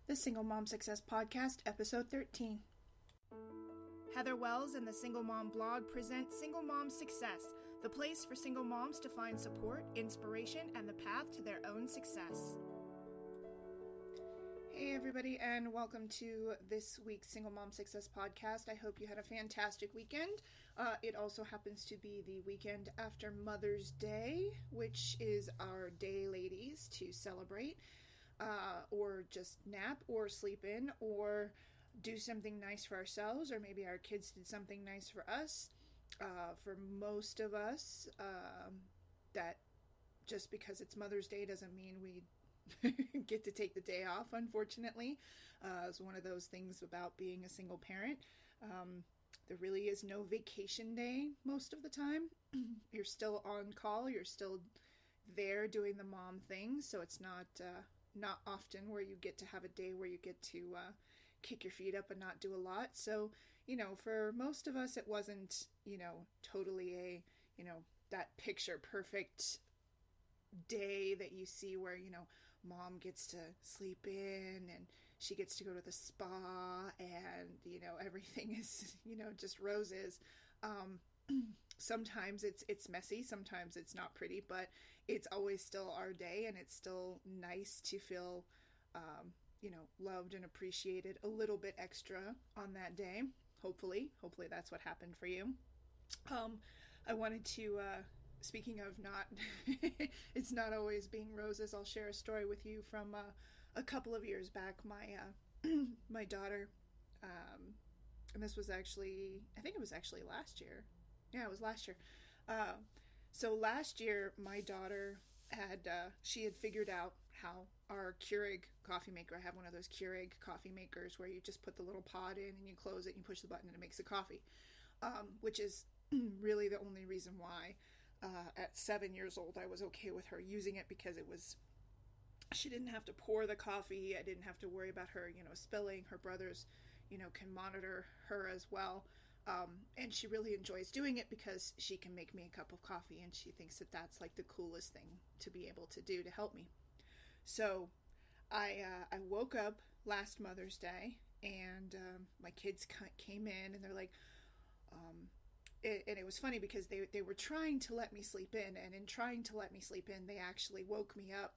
The Single Mom Success Podcast, Episode 13. Heather Wells and the Single Mom blog present Single Mom Success, the place for single moms to find support, inspiration, and the path to their own success. Hey everybody, and welcome to this week's Single Mom Success Podcast. I hope you had a fantastic weekend. It also happens to be the weekend after Mother's Day, which is our day, ladies, to celebrate, or just nap, or sleep in, or do something nice for ourselves, or maybe our kids did something nice for us. For most of us, that just because it's Mother's Day doesn't mean we get to take the day off, unfortunately. It's one of those things about being a single parent. There really is no vacation day most of the time. You're still on call, you're still there doing the mom thing, so it's not often where you get to have a day where you get to kick your feet up and not do a lot. So, for most of us, it wasn't, totally a, that picture perfect day that you see where, mom gets to sleep in and she gets to go to the spa and, everything is, just roses. Sometimes it's messy, sometimes it's not pretty, but it's always still our day, and it's still nice to feel, loved and appreciated a little bit extra on that day. Hopefully that's what happened for you. I wanted to, speaking of not, it's not always being roses, I'll share a story with you from a couple of years back. My my daughter, and this was actually, I think it was actually last year. Yeah, it was last year. So last year, my daughter she had figured out how our Keurig coffee maker, I have one of those Keurig coffee makers where you just put the little pod in and you close it and you push the button and it makes the coffee, which is really the only reason why at 7 years old I was okay with her using it, because she didn't have to pour the coffee. I didn't have to worry about her, spilling. Her brothers, can monitor her as well. And she really enjoys doing it because she can make me a cup of coffee, and she thinks that that's like the coolest thing to be able to do to help me. So I woke up last Mother's Day, and my kids came in, and they're like, and it was funny because they were trying to let me sleep in, and in trying to let me sleep in, they actually woke me up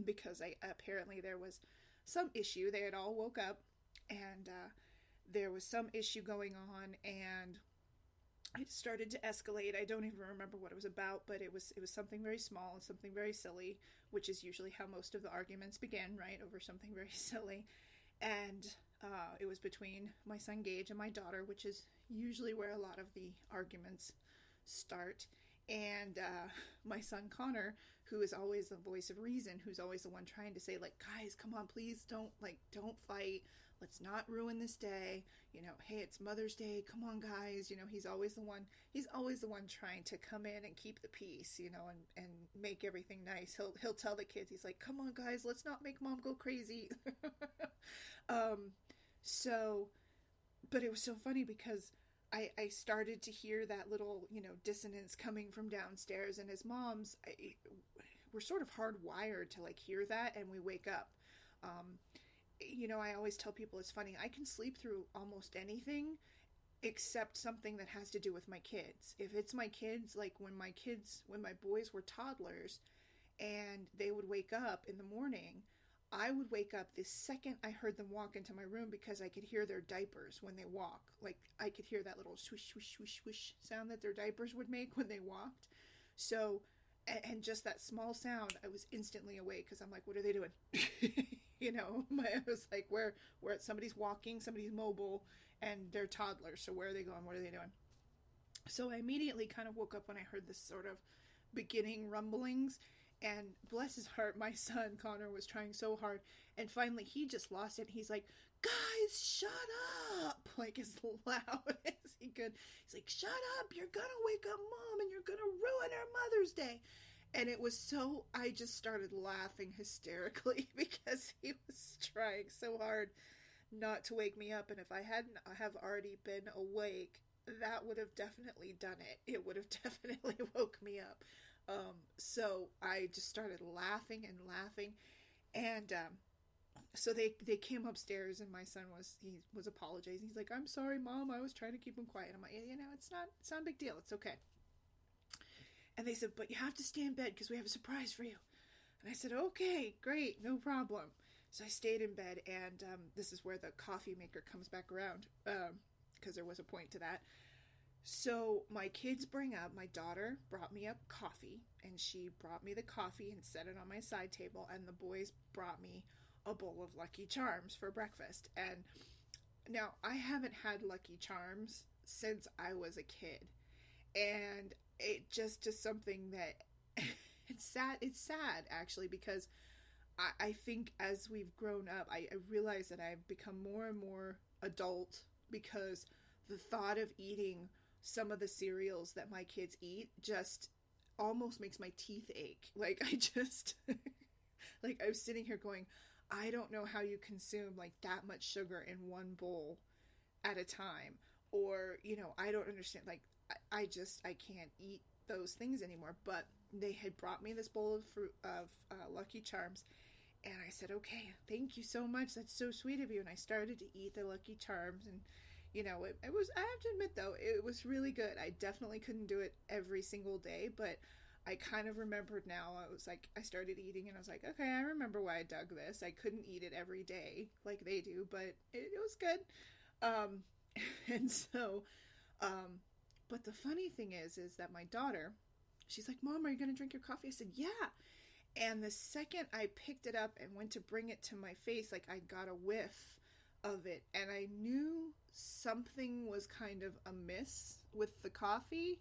because apparently there was some issue. They had all woke up, and there was some issue going on, and it started to escalate. I don't even remember what it was about, but it was something very small and something very silly, which is usually how most of the arguments begin, right? Over something very silly. And it was between my son Gage and my daughter, which is usually where a lot of the arguments start. And my son Connor, who is always the voice of reason, who's always the one trying to say, like, guys, come on, please don't fight. Let's not ruin this day. Hey, it's Mother's Day. Come on, guys. He's always the one trying to come in and keep the peace, and make everything nice. He'll tell the kids, he's like, come on, guys, let's not make mom go crazy. But it was so funny because I started to hear that little, dissonance coming from downstairs, and as moms, we're sort of hardwired to hear that, and we wake up. I always tell people it's funny. I can sleep through almost anything except something that has to do with my kids. If it's my kids, like when my boys were toddlers and they would wake up in the morning, I would wake up the second I heard them walk into my room because I could hear their diapers when they walk. I could hear that little swish, swish, swish, swish sound that their diapers would make when they walked. So, and just that small sound, I was instantly awake because I'm like, what are they doing? I was like, where somebody's walking, somebody's mobile, and they're toddlers. So where are they going? What are they doing? So I immediately kind of woke up when I heard this sort of beginning rumblings. And bless his heart, my son Connor was trying so hard, and finally he just lost it. He's like, guys, shut up, as loud as he could. He's like, shut up, you're gonna wake up mom and you're gonna ruin our Mother's Day. And it was so, I just started laughing hysterically because he was trying so hard not to wake me up. And if I hadn't have already been awake, that would have definitely done it. It would have definitely woke me up. So I just started laughing and laughing. And So they came upstairs, and my son was apologizing. He's like, "I'm sorry, Mom. I was trying to keep him quiet." I'm like, it's not a big deal. It's okay. And they said, "But you have to stay in bed because we have a surprise for you." And I said, "Okay, great, no problem." So I stayed in bed, and this is where the coffee maker comes back around, because there was a point to that. So my daughter brought me up coffee, and she brought me the coffee and set it on my side table, and the boys brought me a bowl of Lucky Charms for breakfast. And now I haven't had Lucky Charms since I was a kid, and it just is something that it's sad actually, because I think as we've grown up, I realize that I've become more and more adult, because the thought of eating some of the cereals that my kids eat just almost makes my teeth ache. Like, I just, like, I'm sitting here going, I don't know how you consume like that much sugar in one bowl at a time. Or, I don't understand. Like, I can't eat those things anymore. But they had brought me this bowl of fruit of Lucky Charms, and I said, "Okay, thank you so much. That's so sweet of you." And I started to eat the Lucky Charms, and it was. I have to admit though, it was really good. I definitely couldn't do it every single day, but I kind of remembered now. I started eating, and I was like, okay, I remember why I dug this. I couldn't eat it every day like they do, but it was good. Um, and so, but the funny thing is that my daughter, she's like, "Mom, are you going to drink your coffee?" I said, "Yeah." And the second I picked it up and went to bring it to my face, like, I got a whiff of it, and I knew something was kind of amiss with the coffee.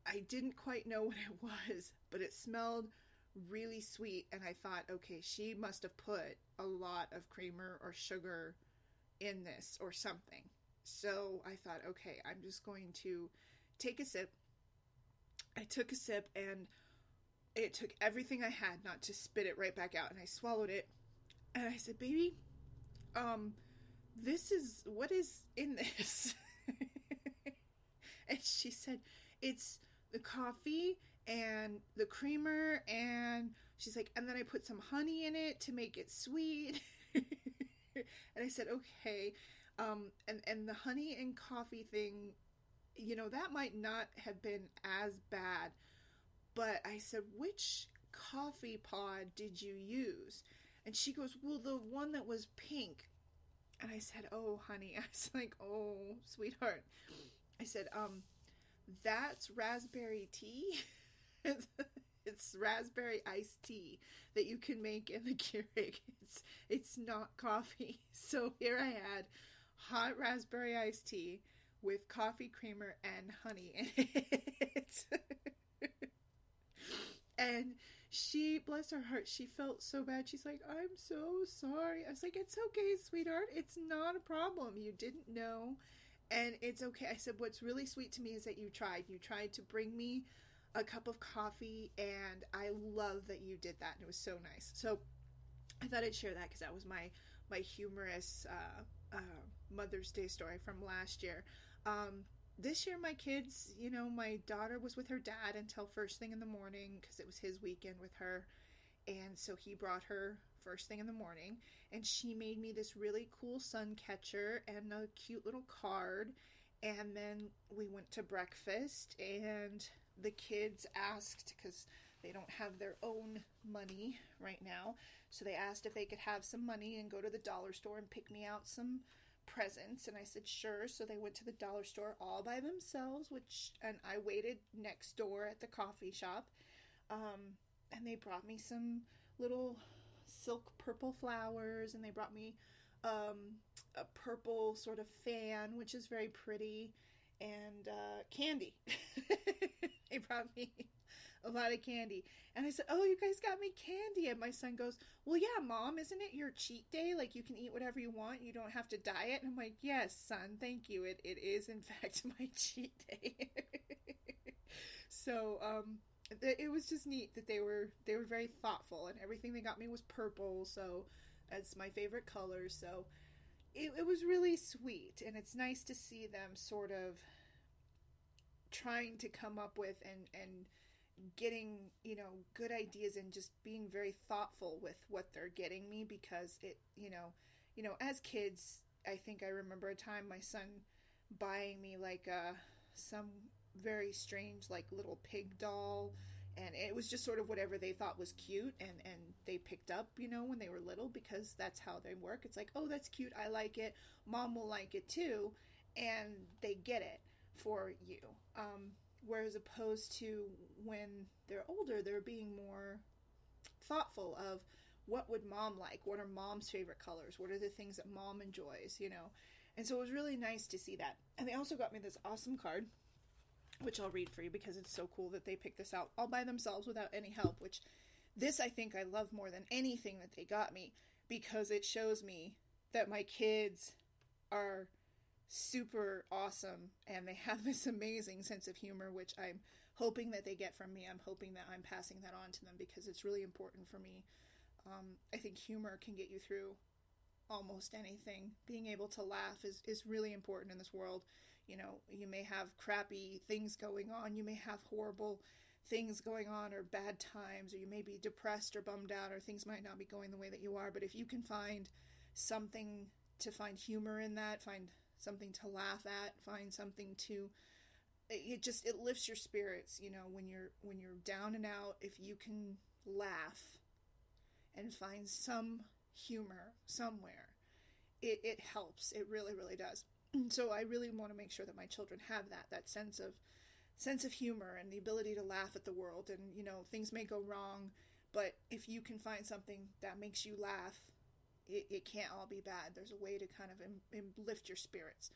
I didn't quite know what it was, but it smelled really sweet, and I thought, okay, she must have put a lot of creamer or sugar in this or something. So I thought, okay, I'm just going to take a sip. I took a sip, and it took everything I had not to spit it right back out, and I swallowed it, and I said, "Baby, what is in this?" And she said, "It's the coffee and the creamer," and she's like, "and then I put some honey in it to make it sweet." And I said, "Okay." And the honey and coffee thing, that might not have been as bad. But I said, "Which coffee pod did you use?" And she goes, "Well, the one that was pink." And I said, "Oh, honey." I was like, "Oh, sweetheart." I said, "That's raspberry tea." It's raspberry iced tea that you can make in the Keurig. It's not coffee." So here I had hot raspberry iced tea with coffee creamer and honey in it. And she, bless her heart, she felt so bad. She's like, "I'm so sorry." I was like, "It's okay, sweetheart. It's not a problem. You didn't know, and it's okay." I said, "What's really sweet to me is that you tried. You tried to bring me a cup of coffee, and I love that you did that, and it was so nice." So I thought I'd share that because that was my humorous Mother's Day story from last year. This year, my kids, my daughter was with her dad until first thing in the morning because it was his weekend with her. And so he brought her first thing in the morning, and she made me this really cool sun catcher and a cute little card. And then we went to breakfast, and the kids asked, because they don't have their own money right now, so they asked if they could have some money and go to the dollar store and pick me out some presents. And I said sure. So they went to the dollar store all by themselves, and I waited next door at the coffee shop, and they brought me some little silk purple flowers, and they brought me a purple sort of fan, which is very pretty, and candy. They brought me a lot of candy. And I said, "Oh, you guys got me candy." And my son goes, "Well, yeah, Mom, isn't it your cheat day? Like, you can eat whatever you want. You don't have to diet." And I'm like, "Yes, son, thank you. It is, in fact, my cheat day." So, it was just neat that they were very thoughtful, and everything they got me was purple, so that's my favorite color. So it was really sweet, and it's nice to see them sort of trying to come up with and getting, good ideas and just being very thoughtful with what they're getting me, because as kids, I think I remember a time my son buying me like some very strange like little pig doll, and it was just sort of whatever they thought was cute, and they picked up, when they were little, because that's how they work. It's like, oh, that's cute, I like it, mom will like it too, and they get it for you. Whereas opposed to when they're older, they're being more thoughtful of what would mom like, what are mom's favorite colors, what are the things that mom enjoys. And so it was really nice to see that. And they also got me this awesome card, which I'll read for you because it's so cool that they picked this out all by themselves without any help, which this I think I love more than anything that they got me, because it shows me that my kids are super awesome and they have this amazing sense of humor, which I'm hoping that they get from me. I'm hoping that I'm passing that on to them, because it's really important for me. I think humor can get you through almost anything. Being able to laugh is really important in this world. You may have crappy things going on, you may have horrible things going on, or bad times, or you may be depressed or bummed out, or things might not be going the way that you are, but if you can find something to find humor in that, find something to laugh at, find something to, it lifts your spirits. When you're down and out, if you can laugh and find some humor somewhere, it helps. It really, really does. So I really want to make sure that my children have that sense of humor and the ability to laugh at the world. And things may go wrong, but if you can find something that makes you laugh, it can't all be bad. There's a way to kind of lift your spirits.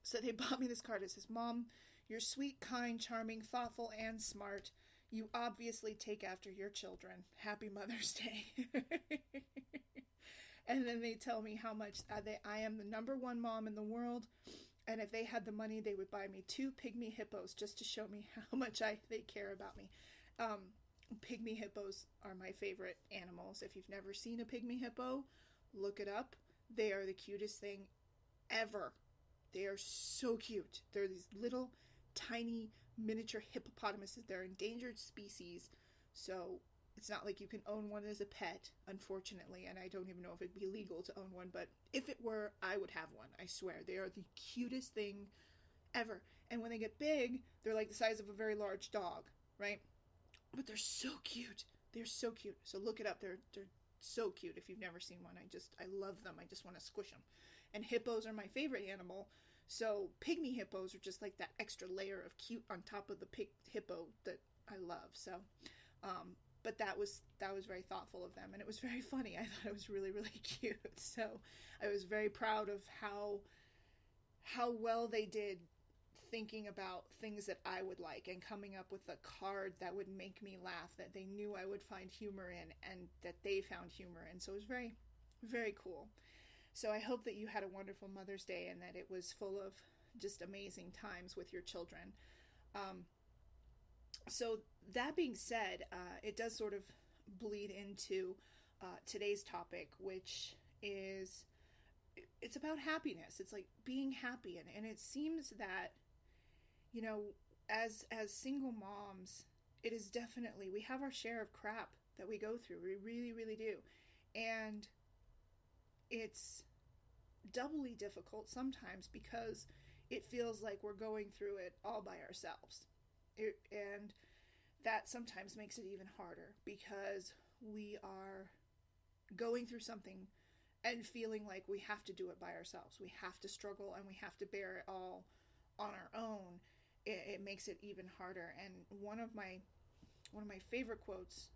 So they bought me this card. It says, Mom, you're sweet, kind, charming, thoughtful, and smart. You obviously take after your children. Happy Mother's Day. And then they tell me how much I am the number one mom in the world. And if they had the money, they would buy me 2 pygmy hippos just to show me how much they care about me. Pygmy hippos are my favorite animals. If you've never seen a pygmy hippo, look it up. They are the cutest thing ever. They are so cute. They're these little tiny miniature hippopotamuses. They're endangered species, so it's not like you can own one as a pet, unfortunately, and I don't even know if it'd be legal to own one, but if it were, I would have one. I swear. They are the cutest thing ever. And when they get big, they're like the size of a very large dog, right? But they're so cute. They're so cute. So look it up. They're so cute. If you've never seen one, I love them. I just want to squish them. And hippos are my favorite animal. So pygmy hippos are just like that extra layer of cute on top of the hippo that I love. So, but that was very thoughtful of them, and it was very funny. I thought it was really, really cute. So I was very proud of how well they did thinking about things that I would like and coming up with a card that would make me laugh, that they knew I would find humor in, and that they found humor in. So it was very, very cool. So I hope that you had a wonderful Mother's Day and that it was full of just amazing times with your children. So that being said, it does sort of bleed into today's topic, which is, it's about happiness. It's like being happy. And it seems that, as single moms, it is definitely, we have our share of crap that we go through. We really, really do. And it's doubly difficult sometimes because it feels like we're going through it all by ourselves. And that sometimes makes it even harder because we are going through something and feeling like we have to do it by ourselves. We have to struggle and we have to bear it all on our own. It makes it even harder. And one of my favorite quotes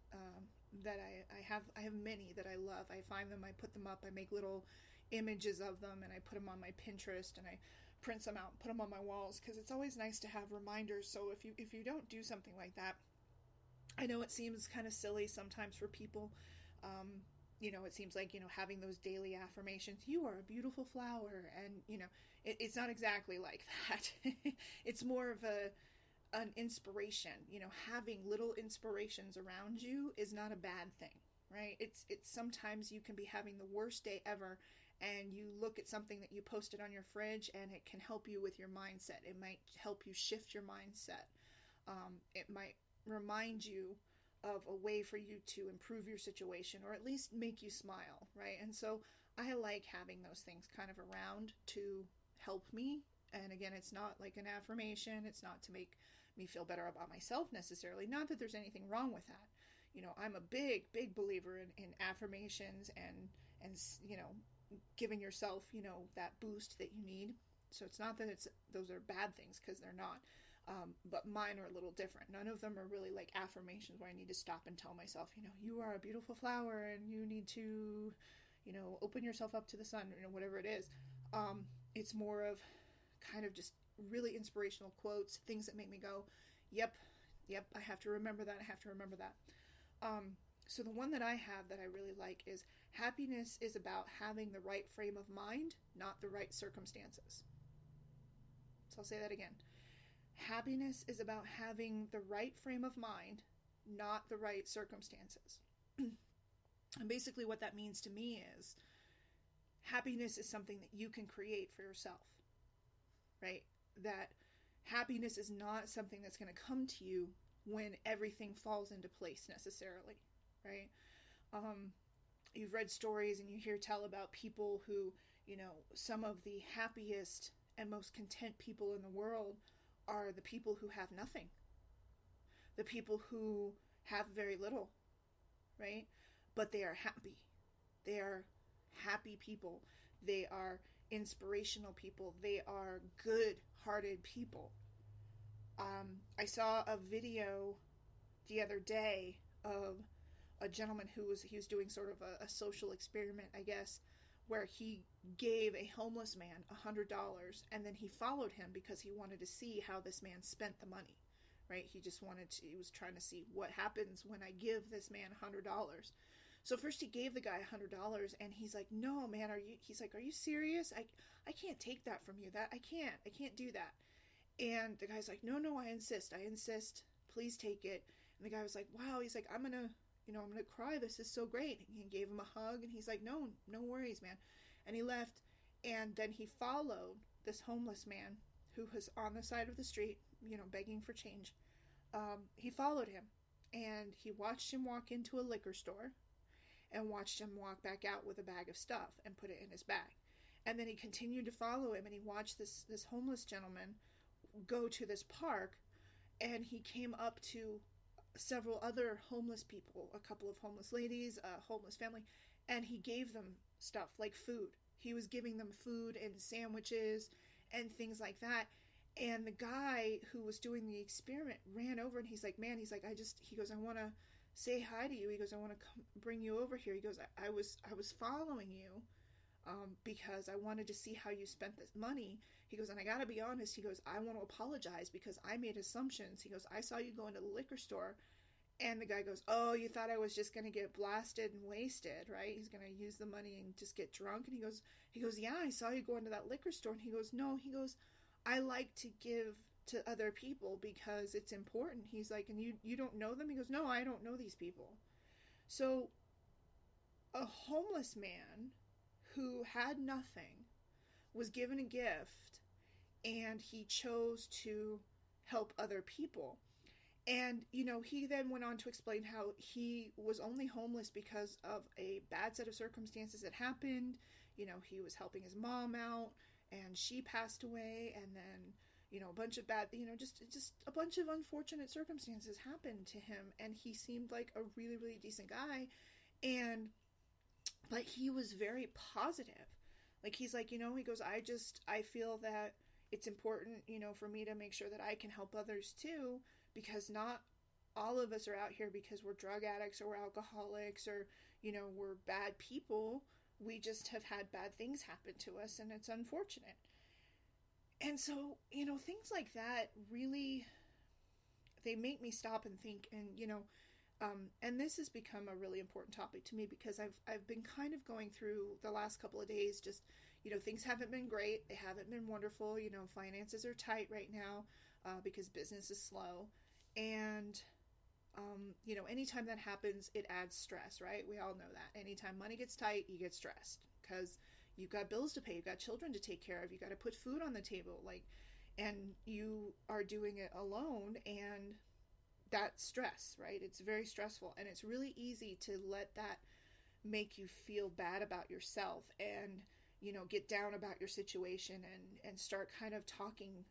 that I have many that I love. I find them, I put them up, I make little images of them, and I put them on my Pinterest, and I print them out and put them on my walls, because it's always nice to have reminders. So if you don't do something like that, I know it seems kind of silly sometimes for people. It seems like, having those daily affirmations, you are a beautiful flower, and, it's not exactly like that. It's more of an inspiration. Having little inspirations around you is not a bad thing, right? It's sometimes you can be having the worst day ever, and you look at something that you posted on your fridge, and it can help you with your mindset. It might help you shift your mindset. It might remind you of a way for you to improve your situation or at least make you smile, right? And so I like having those things kind of around to help me. And again, it's not like an affirmation, it's not to make me feel better about myself necessarily. Not that there's anything wrong with that. I'm a big believer in affirmations and giving yourself, that boost that you need. So it's not that those are bad things, because they're not. But mine are a little different. None of them are really like affirmations where I need to stop and tell myself, you are a beautiful flower and you need to, open yourself up to the sun, whatever it is. It's more of kind of just really inspirational quotes, things that make me go, yep, I have to remember that. So the one that I have that I really like is, happiness is about having the right frame of mind, not the right circumstances. So I'll say that again. Happiness is about having the right frame of mind, not the right circumstances. And basically what that means to me is, happiness is something that you can create for yourself, right? That happiness is not something that's going to come to you when everything falls into place necessarily, right? You've read stories and you hear tell about people who, some of the happiest and most content people in the world are the people who have nothing. The people who have very little, right? But they are happy. They are happy people. They are inspirational people. They are good-hearted people. I saw a video the other day of a gentleman who was doing sort of a social experiment, I guess, where he gave a homeless man $100, and then he followed him because he wanted to see how this man spent the money, right? He was trying to see what happens when I give this man $100. So first he gave the guy $100, and he's like, "No, man, are you serious? I can't take that from you. I can't do that." And the guy's like, "No, I insist. Please take it." And the guy was like, "Wow." He's like, I'm gonna cry. This is so great." And he gave him a hug, and he's like, no worries, man. And he left, and then he followed this homeless man who was on the side of the street, begging for change. He followed him, and he watched him walk into a liquor store, and watched him walk back out with a bag of stuff and put it in his bag. And then he continued to follow him, and he watched this homeless gentleman go to this park, and he came up to several other homeless people, a couple of homeless ladies, a homeless family, and he gave them stuff like food. He was giving them food and sandwiches and things like that. And the guy who was doing the experiment ran over, and he's like, "Man," he goes, "I want to say hi to you." He goes, "I want to bring you over here." He goes, I was following you because I wanted to see how you spent this money. He goes, "And I gotta be honest," he goes, "I want to apologize because I made assumptions." He goes, "I saw you go into the liquor store." And the guy goes, "Oh, you thought I was just going to get blasted and wasted, right? He's going to use the money and just get drunk." And he goes, "Yeah, I saw you go into that liquor store." And he goes, "No," he goes, "I like to give to other people because it's important." He's like, "And you don't know them?" He goes, "No, I don't know these people." So a homeless man who had nothing was given a gift, and he chose to help other people. And, he then went on to explain how he was only homeless because of a bad set of circumstances that happened. He was helping his mom out, and she passed away, and then, a bunch of bad, just a bunch of unfortunate circumstances happened to him, and he seemed like a really, really decent guy. But he was very positive. Like, he's like, he goes, I feel that it's important, for me to make sure that I can help others too, because not all of us are out here because we're drug addicts or we're alcoholics or, we're bad people. We just have had bad things happen to us, and it's unfortunate. And so, things like that really, they make me stop and think. And this has become a really important topic to me because I've been kind of going through the last couple of days, just, things haven't been great. They haven't been wonderful. Finances are tight right now because business is slow. And, anytime that happens, it adds stress, right? We all know that. Anytime money gets tight, you get stressed because you've got bills to pay, you've got children to take care of, you got to put food on the table, and you are doing it alone, and that stress, right? It's very stressful, and it's really easy to let that make you feel bad about yourself and, get down about your situation and start kind of talking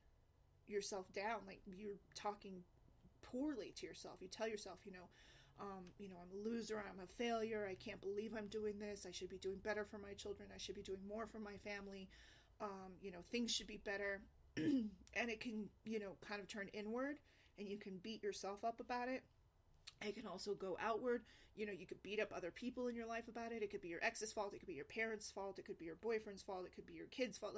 yourself down, like you're talking poorly to yourself. You tell yourself, I'm a loser, I'm a failure, I can't believe I'm doing this, I should be doing better for my children, I should be doing more for my family, things should be better. And it can, kind of turn inward, and you can beat yourself up about it. It can also go outward. You could beat up other people in your life about it. It could be your ex's fault, it could be your parents' fault, it could be your boyfriend's fault, it could be your kid's fault.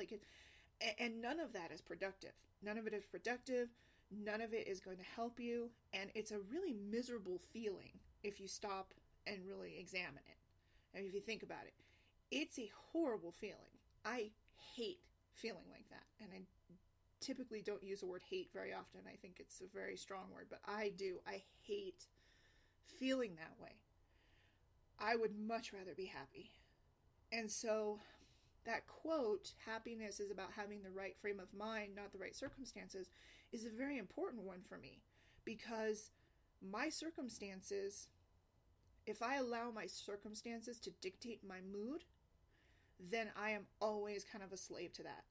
And none of that is productive. None of it is productive. None of it is going to help you. And it's a really miserable feeling if you stop and really examine it. And if you think about it, it's a horrible feeling. I hate feeling like that. And I typically don't use the word hate very often. I think it's a very strong word, but I do. I hate feeling that way. I would much rather be happy. And so that quote, happiness is about having the right frame of mind, not the right circumstances, is a very important one for me, because my circumstances, if I allow my circumstances to dictate my mood, then I am always kind of a slave to that,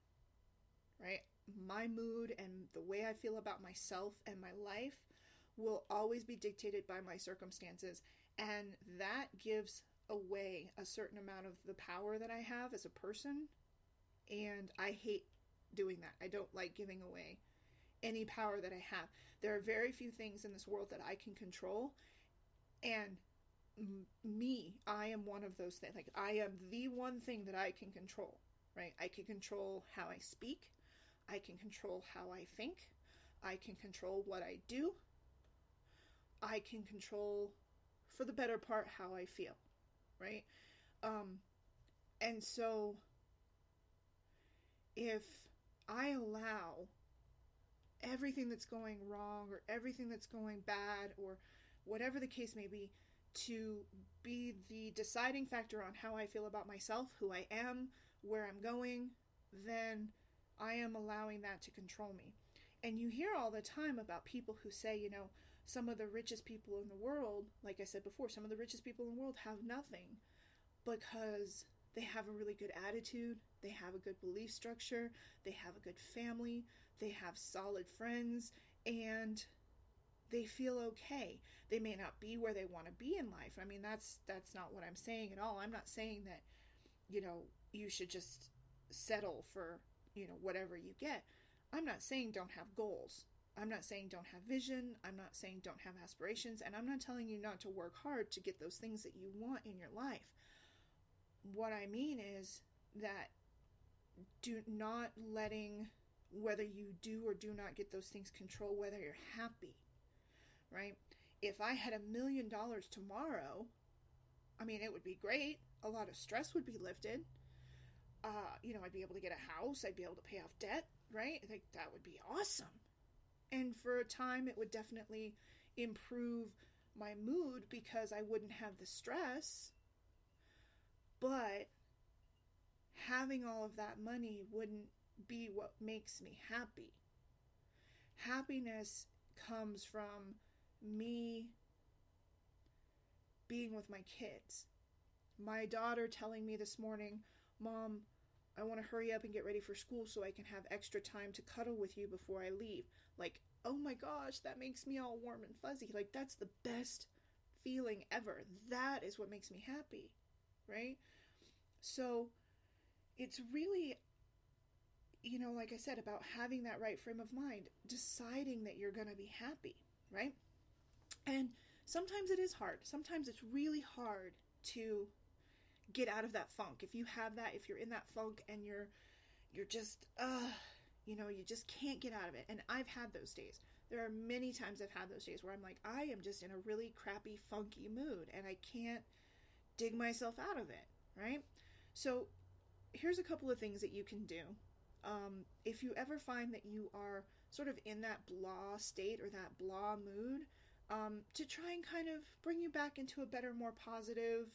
right? My mood and the way I feel about myself and my life will always be dictated by my circumstances, and that gives away a certain amount of the power that I have as a person, and I hate doing that. I don't like giving away any power that I have. There are very few things in this world that I can control, and I am one of those things. Like, I am the one thing that I can control, right? I can control how I speak, I can control how I think, I can control what I do, I can control, for the better part, how I feel, right? And so if I allow everything that's going wrong or everything that's going bad or whatever the case may be to be the deciding factor on how I feel about myself, who I am, where I'm going, then I am allowing that to control me. And you hear all the time about people who say, some of the richest people in the world, like I said before, some of the richest people in the world have nothing because they have a really good attitude, they have a good belief structure, they have a good family, they have solid friends, and they feel okay. They may not be where they want to be in life. I mean, that's not what I'm saying at all. I'm not saying that, you should just settle for, whatever you get. I'm not saying don't have goals. I'm not saying don't have vision. I'm not saying don't have aspirations. And I'm not telling you not to work hard to get those things that you want in your life. What I mean is that do not letting whether you do or do not get those things control whether you're happy, right? If I had $1 million tomorrow, I mean, it would be great. A lot of stress would be lifted. I'd be able to get a house. I'd be able to pay off debt, right? I think that would be awesome. And for a time, it would definitely improve my mood because I wouldn't have the stress. But having all of that money wouldn't be what makes me happy. Happiness comes from me being with my kids. My daughter telling me this morning, Mom, I want to hurry up and get ready for school so I can have extra time to cuddle with you before I leave. Like, oh my gosh, that makes me all warm and fuzzy. Like, that's the best feeling ever. That is what makes me happy, right? So it's really, like I said, about having that right frame of mind, deciding that you're going to be happy, right? And sometimes it is hard. Sometimes it's really hard to get out of that funk. If you have that, if you're in that funk and you're just, you just can't get out of it. And I've had those days. There are many times I've had those days where I'm like, I am just in a really crappy, funky mood and I can't dig myself out of it, right? So here's a couple of things that you can do. If you ever find that you are sort of in that blah state or that blah mood, to try and kind of bring you back into a better, more positive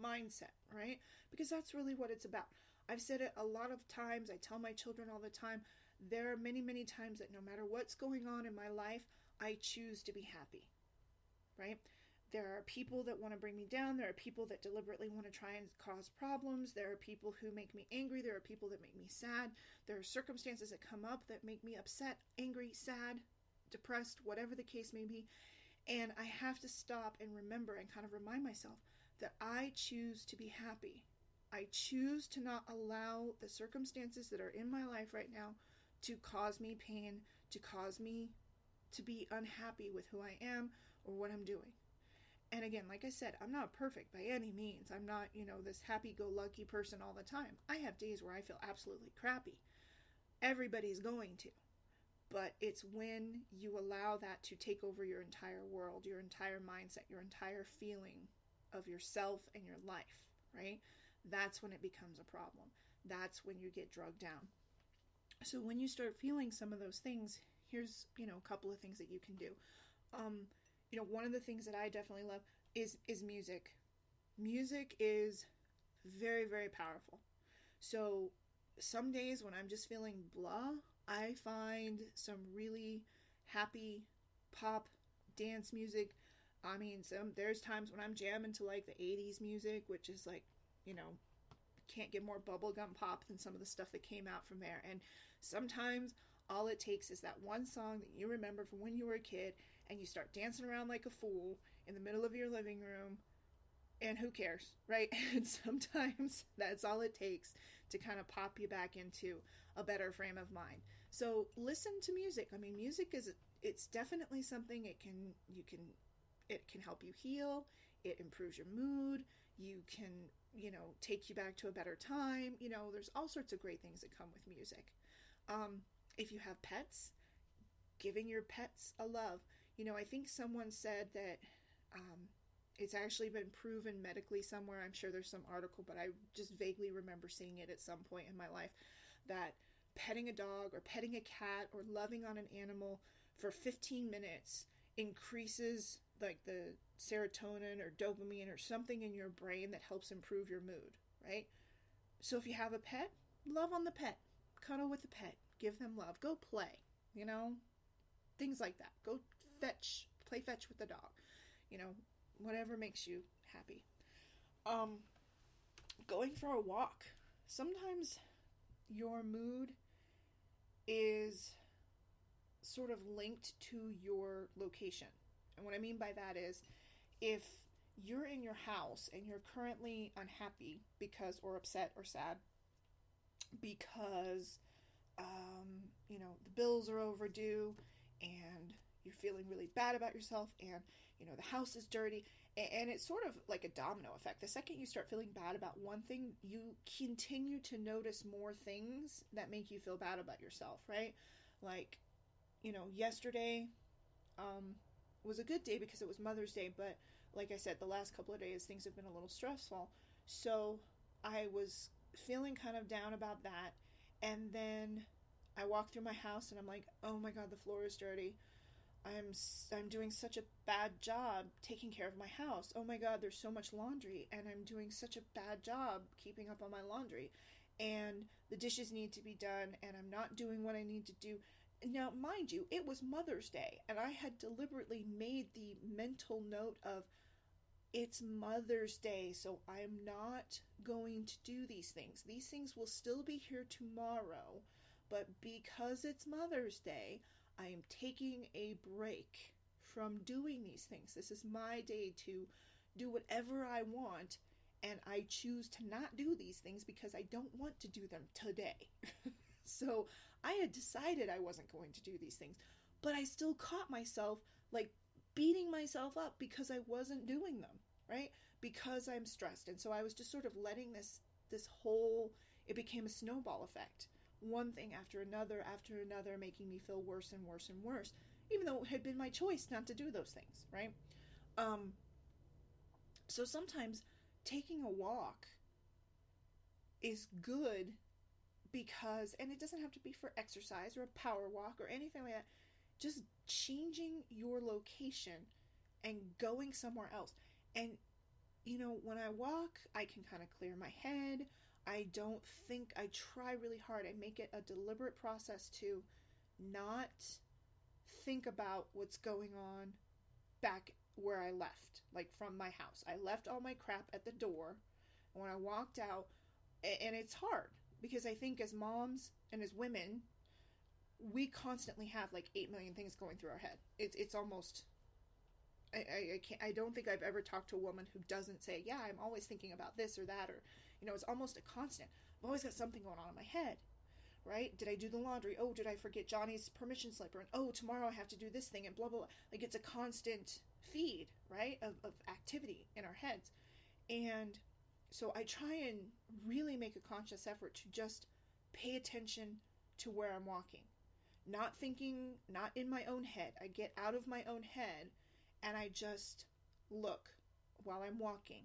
mindset, right? Because that's really what it's about. I've said it a lot of times. I tell my children all the time, there are many, many times that no matter what's going on in my life, I choose to be happy, right? There are people that want to bring me down. There are people that deliberately want to try and cause problems. There are people who make me angry. There are people that make me sad. There are circumstances that come up that make me upset, angry, sad, depressed, whatever the case may be. And I have to stop and remember and kind of remind myself that I choose to be happy. I choose to not allow the circumstances that are in my life right now to cause me pain, to cause me to be unhappy with who I am or what I'm doing. And again, like I said, I'm not perfect by any means. I'm not, this happy-go-lucky person all the time. I have days where I feel absolutely crappy. Everybody's going to. But it's when you allow that to take over your entire world, your entire mindset, your entire feeling of yourself and your life, right? That's when it becomes a problem. That's when you get drugged down. So when you start feeling some of those things, here's, a couple of things that you can do. One of the things that I definitely love is music. Music is very, very powerful. So some days when I'm just feeling blah, I find some really happy pop dance music. I mean, there's times when I'm jamming to like the 80s music, which is like, can't get more bubblegum pop than some of the stuff that came out from there. And sometimes all it takes is that one song that you remember from when you were a kid, and you start dancing around like a fool in the middle of your living room, and who cares, right? And sometimes that's all it takes to kind of pop you back into a better frame of mind. So listen to music. I mean, music it's definitely something it can help you heal. It improves your mood. You can, take you back to a better time. There's all sorts of great things that come with music. If you have pets, giving your pets a love. I think someone said that it's actually been proven medically somewhere. I'm sure there's some article, but I just vaguely remember seeing it at some point in my life, that petting a dog or petting a cat or loving on an animal for 15 minutes increases like the serotonin or dopamine or something in your brain that helps improve your mood, right? So if you have a pet, love on the pet, cuddle with the pet, give them love, go play, things like that. Go play fetch with the dog, whatever makes you happy. Going for a walk. Sometimes your mood is sort of linked to your location. And what I mean by that is, if you're in your house and you're currently unhappy because, or upset or sad because, the bills are overdue and you're feeling really bad about yourself, and, the house is dirty, and it's sort of like a domino effect. The second you start feeling bad about one thing, you continue to notice more things that make you feel bad about yourself, right? Like, yesterday was a good day because it was Mother's Day, but like I said, the last couple of days things have been a little stressful. So I was feeling kind of down about that, and then I walked through my house and I'm like, oh my God, the floor is dirty. I'm doing such a bad job taking care of my house. Oh my God, there's so much laundry, and I'm doing such a bad job keeping up on my laundry, and the dishes need to be done, and I'm not doing what I need to do. Now, mind you, it was Mother's Day, and I had deliberately made the mental note of, it's Mother's Day, so I'm not going to do these things. These things will still be here tomorrow, but because it's Mother's Day, I am taking a break from doing these things. This is my day to do whatever I want, and I choose to not do these things because I don't want to do them today. So I had decided I wasn't going to do these things, but I still caught myself like beating myself up because I wasn't doing them, right? Because I'm stressed. And so I was just sort of letting this whole, it became a snowball effect. One thing after another, making me feel worse and worse and worse, even though it had been my choice not to do those things, right? So sometimes taking a walk is good because, and it doesn't have to be for exercise or a power walk or anything like that, just changing your location and going somewhere else. And, when I walk, I can kind of clear my head. I don't think, I try really hard. I make it a deliberate process to not think about what's going on back where I left, like from my house. I left all my crap at the door. And when I walked out, and it's hard because I think as moms and as women, we constantly have like 8 million things going through our head. It's almost, I can't, I don't think I've ever talked to a woman who doesn't say, yeah, I'm always thinking about this or that, or, it's almost a constant. I've always got something going on in my head, right? Did I do the laundry? Oh, did I forget Johnny's permission slip? And oh, tomorrow I have to do this thing, and blah, blah, blah. Like, it's a constant feed, right, of activity in our heads. And so I try and really make a conscious effort to just pay attention to where I'm walking. Not thinking, not in my own head. I get out of my own head and I just look while I'm walking.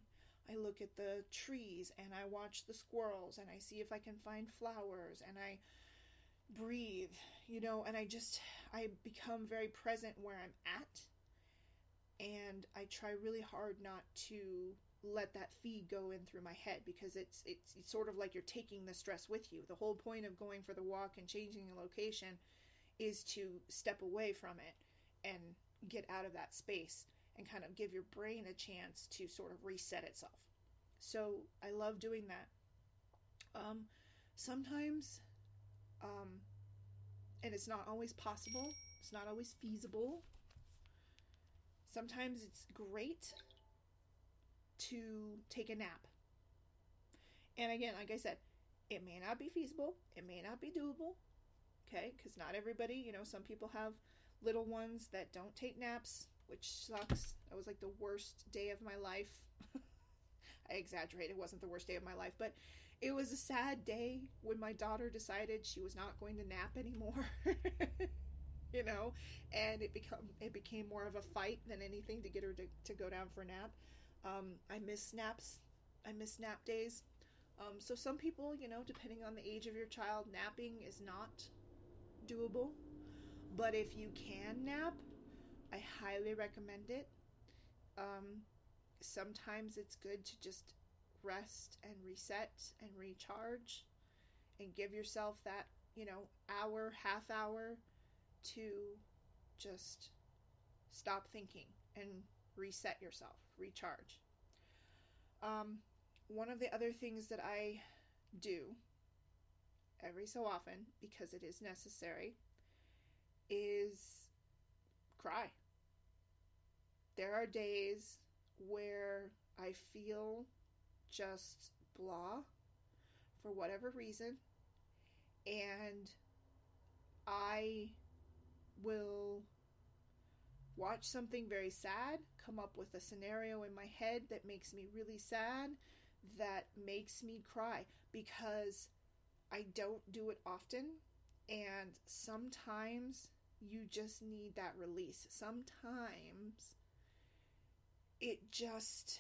I look at the trees and I watch the squirrels and I see if I can find flowers and I breathe, and I become very present where I'm at. And I try really hard not to let that feed go in through my head, because it's sort of like you're taking the stress with you. The whole point of going for the walk and changing the location is to step away from it and get out of that space and kind of give your brain a chance to sort of reset itself. So I love doing that. Sometimes, and it's not always possible, it's not always feasible. Sometimes it's great to take a nap. And again, like I said, it may not be feasible, it may not be doable, okay? Because not everybody, some people have little ones that don't take naps, which sucks. That was like the worst day of my life. I exaggerate, it wasn't the worst day of my life, but it was a sad day when my daughter decided she was not going to nap anymore. And it became more of a fight than anything to get her to go down for a nap. I miss naps. I miss nap days. So some people, depending on the age of your child, napping is not doable. But if you can nap, I highly recommend it. Sometimes it's good to just rest and reset and recharge and give yourself that, hour, half hour to just stop thinking and reset yourself, recharge. One of the other things that I do every so often, because it is necessary, is cry. There are days where I feel just blah for whatever reason, and I will watch something very sad, come up with a scenario in my head that makes me really sad, that makes me cry, because I don't do it often, and sometimes you just need that release. Sometimes it just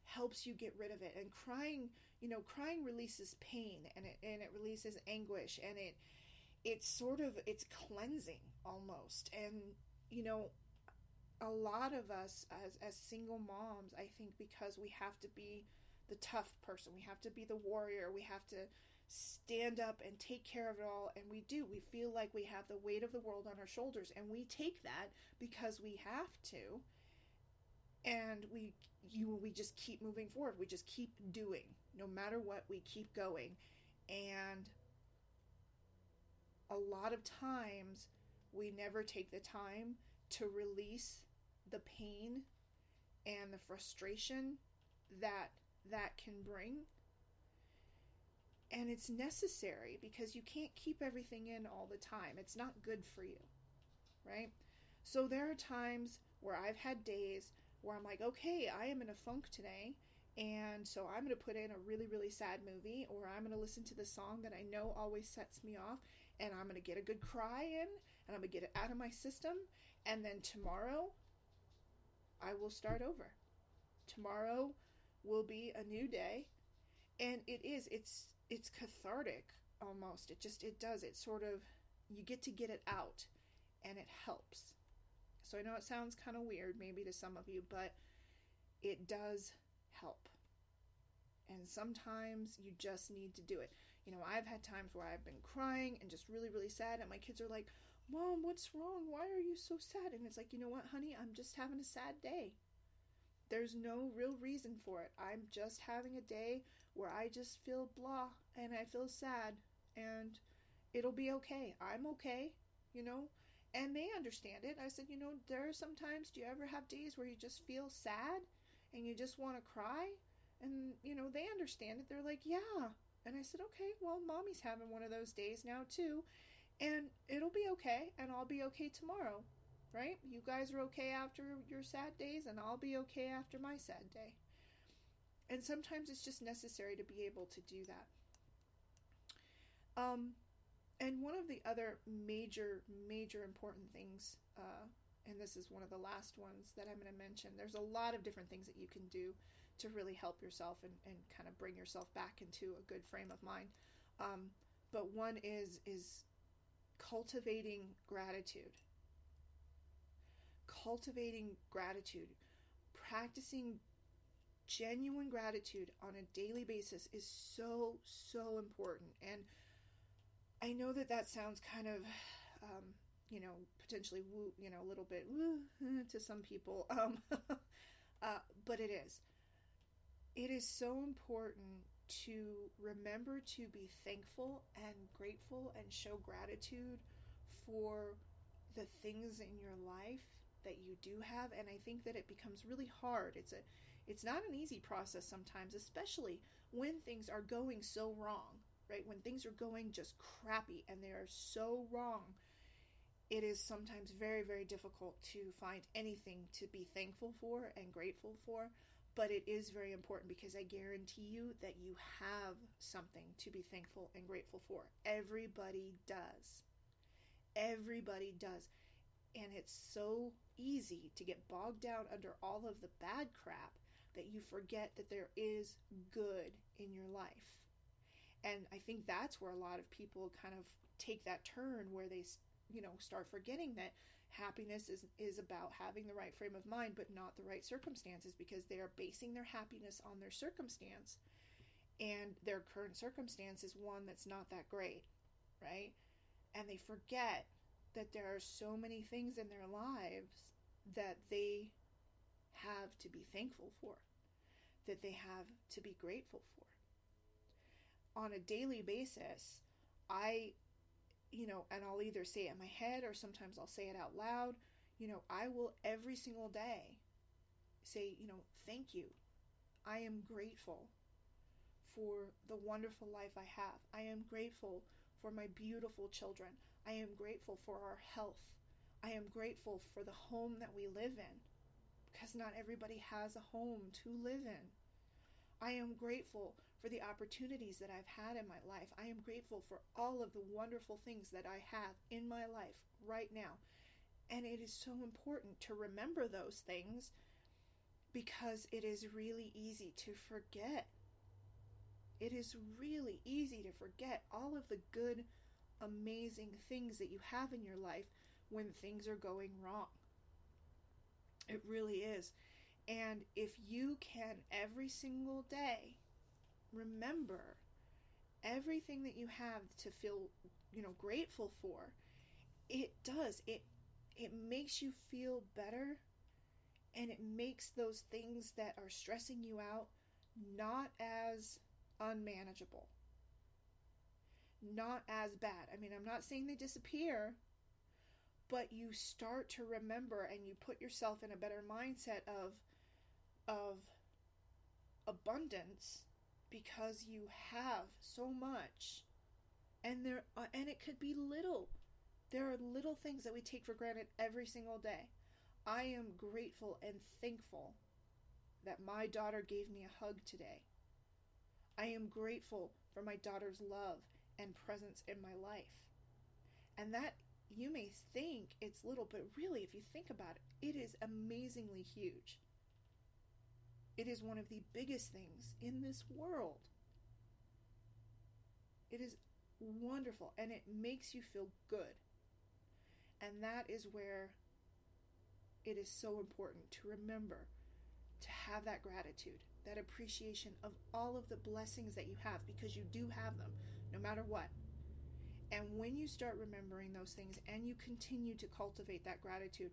helps you get rid of it. And crying releases pain, and it releases anguish, and it's cleansing almost. And a lot of us as single moms, I think, because we have to be the tough person, we have to be the warrior, we have to stand up and take care of it all, and we feel like we have the weight of the world on our shoulders, and we take that because we have to, and we just keep moving forward. We just keep doing, no matter what, we keep going. And a lot of times we never take the time to release the pain and the frustration that can bring. And it's necessary, because you can't keep everything in all the time. It's not good for you, right? So there are times where I've had days where I'm like, okay, I am in a funk today, and so I'm going to put in a really, really sad movie, or I'm going to listen to the song that I know always sets me off, and I'm going to get a good cry in, and I'm going to get it out of my system, and then tomorrow I will start over. Tomorrow will be a new day, and it's cathartic almost. It does. It sort of, you get to get it out, and it helps. So I know it sounds kind of weird maybe to some of you, but it does help. And sometimes you just need to do it. I've had times where I've been crying and just really, really sad, and my kids are like, Mom, what's wrong? Why are you so sad? And it's like, you know what, honey? I'm just having a sad day. There's no real reason for it. I'm just having a day where I just feel blah and I feel sad, and it'll be okay. I'm okay, you know? And they understand it. I said, you know, there are sometimes, do you ever have days where you just feel sad and you just want to cry? And, you know, they understand it. They're like, yeah. And I said, okay, well, mommy's having one of those days now too. And it'll be okay, and I'll be okay tomorrow, right? You guys are okay after your sad days, and I'll be okay after my sad day. And sometimes it's just necessary to be able to do that. Um, and one of the other major important things, and this is one of the last ones that I'm going to mention, there's a lot of different things that you can do to really help yourself and kind of bring yourself back into a good frame of mind. But one is cultivating gratitude. Cultivating gratitude. Practicing genuine gratitude on a daily basis is so important. And I know that sounds kind of, potentially woo, a little bit woo to some people. But it is. It is so important to remember to be thankful and grateful and show gratitude for the things in your life that you do have. And I think that it becomes really hard. It's not an easy process sometimes, especially when things are going so wrong, right? When things are going just crappy and they are so wrong, it is sometimes very difficult to find anything to be thankful for and grateful for. But it is very important, because I guarantee you that you have something to be thankful and grateful for. Everybody does. Everybody does. And it's so easy to get bogged down under all of the bad crap that you forget that there is good in your life. And I think that's where a lot of people kind of take that turn where they, start forgetting that happiness is about having the right frame of mind, but not the right circumstances, because they are basing their happiness on their circumstance, and their current circumstance is one that's not that great, right? And they forget that there are so many things in their lives that they have to be thankful for, that they have to be grateful for. On a daily basis, and I'll either say it in my head or sometimes I'll say it out loud, I will every single day say, thank you. I am grateful for the wonderful life I have. I am grateful for my beautiful children. I am grateful for our health. I am grateful for the home that we live in, because not everybody has a home to live in. I am grateful for the opportunities that I've had in my life. I am grateful for all of the wonderful things that I have in my life right now. And it is so important to remember those things, because it is really easy to forget. It is really easy to forget all of the good, amazing things that you have in your life when things are going wrong. It really is. And if you can every single day remember everything that you have to feel, grateful for, it makes you feel better, and it makes those things that are stressing you out not as unmanageable, not as bad. I mean, I'm not saying they disappear, but you start to remember and you put yourself in a better mindset of abundance, because you have so much. And it could be little. There are little things that we take for granted every single day. I am grateful and thankful that my daughter gave me a hug today. I am grateful for my daughter's love and presence in my life. And that, you may think it's little, but really, if you think about it, it is amazingly huge. It is one of the biggest things in this world. It is wonderful, and it makes you feel good. And that is where it is so important to remember to have that gratitude, that appreciation of all of the blessings that you have, because you do have them, no matter what. And when you start remembering those things and you continue to cultivate that gratitude,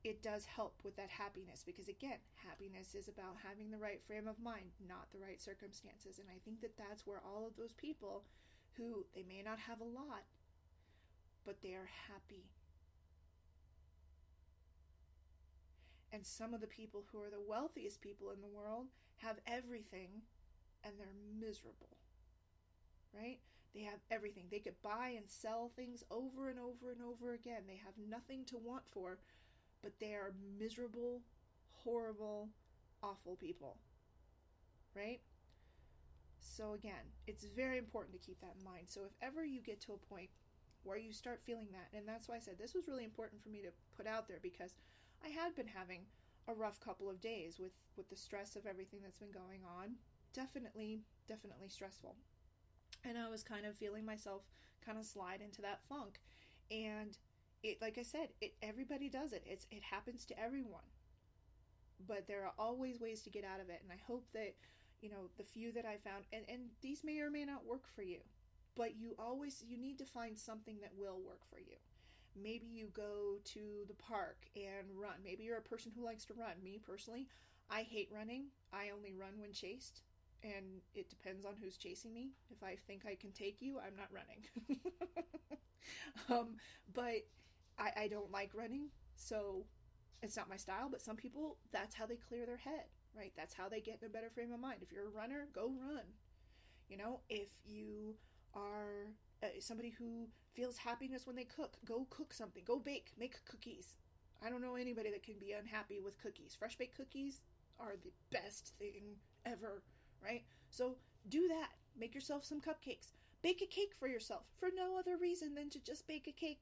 it does help with that happiness, because again, happiness is about having the right frame of mind, not the right circumstances. And I think that that's where all of those people who they may not have a lot, but they are happy. And some of the people who are the wealthiest people in the world have everything and they're miserable, right? They have everything. They could buy and sell things over and over and over again. They have nothing to want for, but they are miserable, horrible, awful people, right? So again, it's very important to keep that in mind. So if ever you get to a point where you start feeling that, and that's why I said this was really important for me to put out there, because I had been having a rough couple of days with the stress of everything that's been going on. Definitely stressful. And I was kind of feeling myself kind of slide into that funk. And it, like I said, everybody does it. It happens to everyone. But there are always ways to get out of it. And I hope that, the few that I found, and these may or may not work for you, but you need to find something that will work for you. Maybe you go to the park and run. Maybe you're a person who likes to run. Me personally, I hate running. I only run when chased. And it depends on who's chasing me. If I think I can take you, I'm not running. But I don't like running, so it's not my style. But some people, that's how they clear their head, right? That's how they get in a better frame of mind. If you're a runner, go run. If you are somebody who feels happiness when they cook, go cook something. Go make cookies. I don't know anybody that can be unhappy with cookies. Fresh baked cookies are the best thing ever, right? So do that. Make yourself some cupcakes. Bake a cake for yourself for no other reason than to just bake a cake.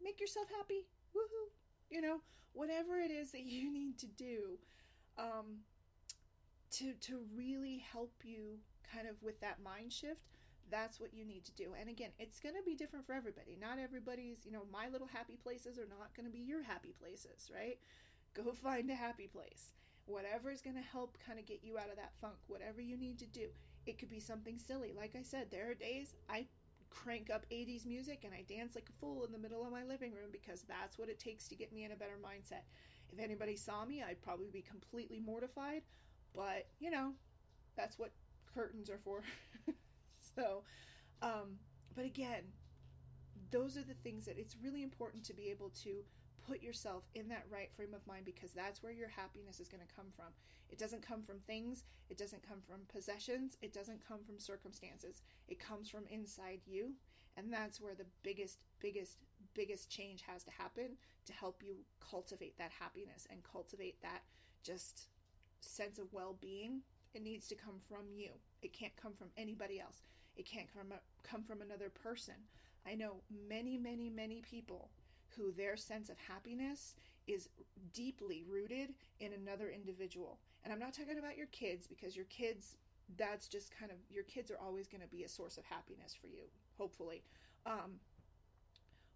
Make yourself happy. Woohoo. Whatever it is that you need to do to really help you kind of with that mind shift, that's what you need to do. And again, it's going to be different for everybody. Not everybody's, my little happy places are not going to be your happy places, right? Go find a happy place. Whatever is going to help kind of get you out of that funk, whatever you need to do. It could be something silly. Like I said, there are days I crank up 80s music and I dance like a fool in the middle of my living room, because that's what it takes to get me in a better mindset. If anybody saw me, I'd probably be completely mortified, but that's what curtains are for. So, but again, those are the things that it's really important to be able to put yourself in that right frame of mind, because that's where your happiness is going to come from. It doesn't come from things. It doesn't come from possessions. It doesn't come from circumstances. It comes from inside you. And that's where the biggest change has to happen to help you cultivate that happiness and cultivate that just sense of well-being. It needs to come from you. It can't come from anybody else. It can't come from another person. I know many people who their sense of happiness is deeply rooted in another individual. And I'm not talking about your kids, because your kids, that's just kind of, your kids are always going to be a source of happiness for you, hopefully.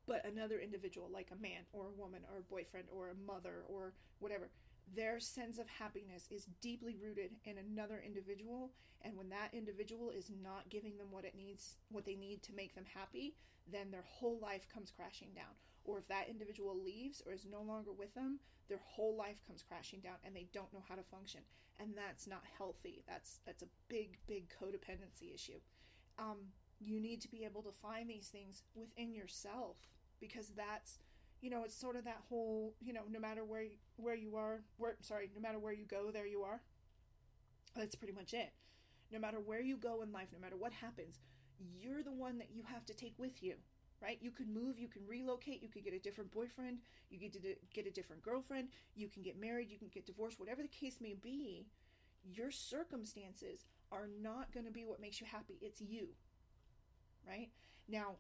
But another individual, like a man or a woman or a boyfriend or a mother or whatever, their sense of happiness is deeply rooted in another individual. And when that individual is not giving them what they need to make them happy, then their whole life comes crashing down. Or if that individual leaves or is no longer with them, their whole life comes crashing down and they don't know how to function. And that's not healthy. That's a big codependency issue. You need to be able to find these things within yourself, because that's, it's sort of that whole, no matter where you are, no matter where you go, there you are. That's pretty much it. No matter where you go in life, no matter what happens, you're the one that you have to take with you, right? You can move, you can relocate, you could get a different boyfriend, you get a different girlfriend, you can get married, you can get divorced, whatever the case may be. Your circumstances are not going to be what makes you happy. It's you, right? Now,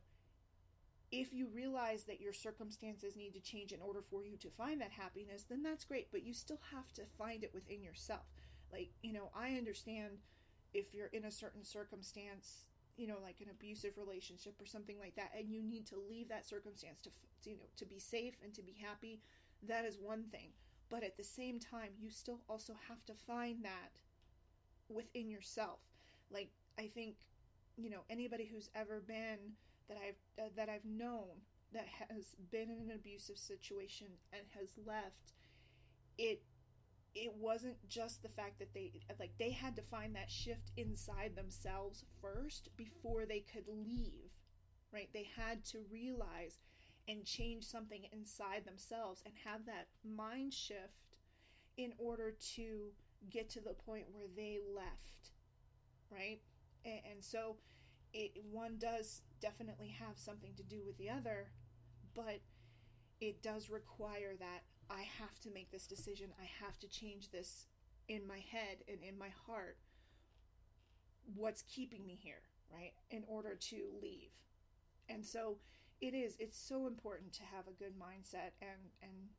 if you realize that your circumstances need to change in order for you to find that happiness, then that's great, but you still have to find it within yourself. Like, I understand if you're in a certain circumstance, like an abusive relationship or something like that, and you need to leave that circumstance to be safe and to be happy, that is one thing. But at the same time, you still also have to find that within yourself. Like, I think, anybody who's ever been that I've known that has been in an abusive situation and has left, it wasn't just the fact that they had to find that shift inside themselves first before they could leave, right? They had to realize and change something inside themselves and have that mind shift in order to get to the point where they left, right? And so one does definitely have something to do with the other, but it does require that I have to make this decision. I have to change this in my head and in my heart. What's keeping me here, right? In order to leave. And so it's so important to have a good mindset and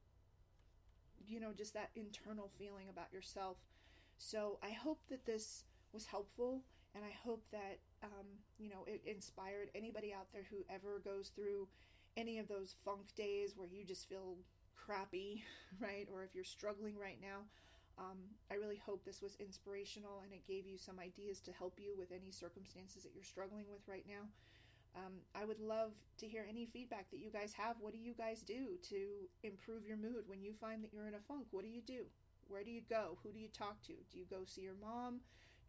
just that internal feeling about yourself. So I hope that this was helpful, and I hope that it inspired anybody out there who ever goes through any of those funk days where you just feel crappy, right? Or if you're struggling right now, I really hope this was inspirational and it gave you some ideas to help you with any circumstances that you're struggling with right now. I would love to hear any feedback that you guys have. What do you guys do to improve your mood when you find that you're in a funk? What do you do? Where do you go? Who do you talk to? Do you go see your mom?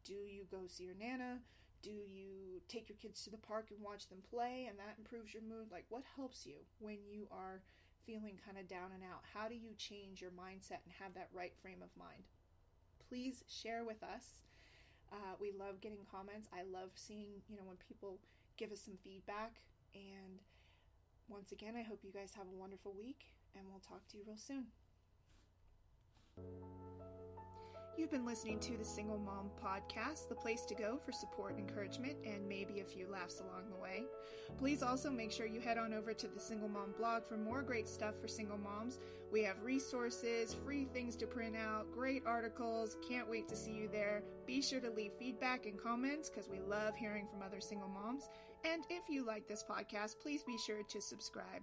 Do you go see your Nana? Do you take your kids to the park and watch them play and that improves your mood? Like, what helps you when you are feeling kind of down and out? How do you change your mindset and have that right frame of mind? Please share with us. We love getting comments. I love seeing, when people give us some feedback. And once again, I hope you guys have a wonderful week, and we'll talk to you real soon. You've been listening to the Single Mom Podcast, the place to go for support, encouragement, and maybe a few laughs along the way. Please also make sure you head on over to the Single Mom blog for more great stuff for single moms. We have resources, free things to print out, great articles. Can't wait to see you there. Be sure to leave feedback and comments because we love hearing from other single moms. And if you like this podcast, please be sure to subscribe.